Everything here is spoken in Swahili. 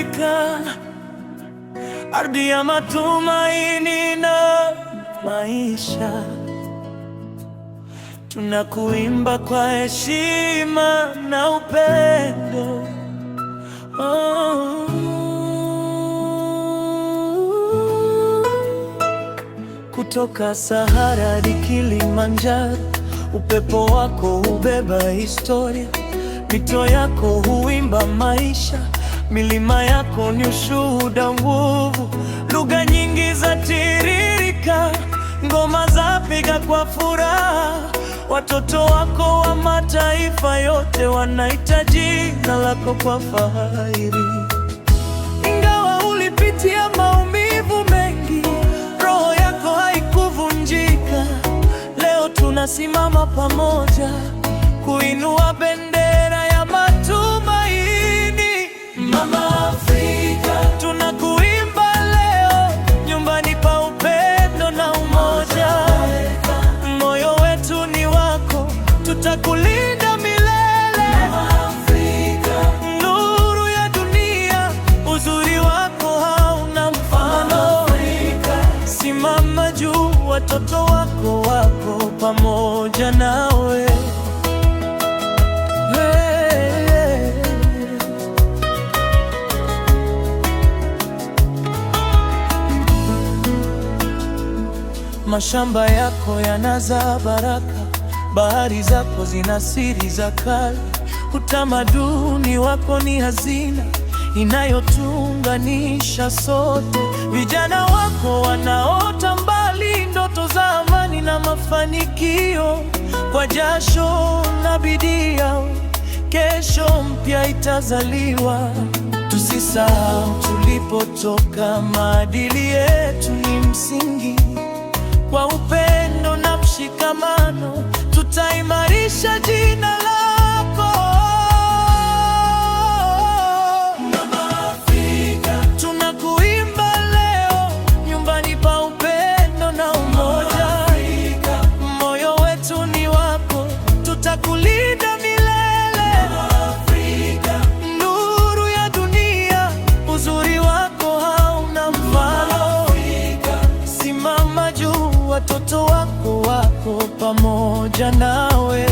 Afrika, ardhi ya matumaini na maisha. Tunakuimba kwa heshima na upendo. Kutoka Sahara hadi Kilimanjaro, upepo wako hubeba historia. Mito yako huimba maisha, milima yako ni ushuhuda nguvu. Lugha nyingi zatiririka, ngoma zapiga kwa furaha. Watoto wako wa mataifa yote wanaita jina lako kwa fahari. Ingawa ulipitia maumivu mengi, roho yako haikuvunjika. Leo tunasimama pamoja kuinua bendera ya matumaini. Mama Afrika, tunakuimba leo, nyumbani pa upendo na umoja. Moyo wetu ni wako, tutakulinda milele. Mama Afrika, nuru ya dunia, uzuri wako hauna mfano. Simama juu, watoto wako wako pamoja nawe. Mashamba yako yanazaa baraka, bahari zako zina siri za kale. Utamaduni wako ni hazina inayotuunganisha sote. Vijana wako wanaota mbali, ndoto za amani na mafanikio. Kwa jasho na bidii yao, kesho mpya itazaliwa. Tusisahau tulipotoka, maadili yetu ni msingi. Kwa upendo na mshikamano, tutaimarisha jina lako. Mama Afrika, tunakuimba leo, nyumbani pa upendo na umoja. Moyo wetu ni wako, tutakulinda milele. Mama Afrika, nuru ya dunia, uzuri wako hauna mfano. Simama juu, watoto wako wako pamoja nawe.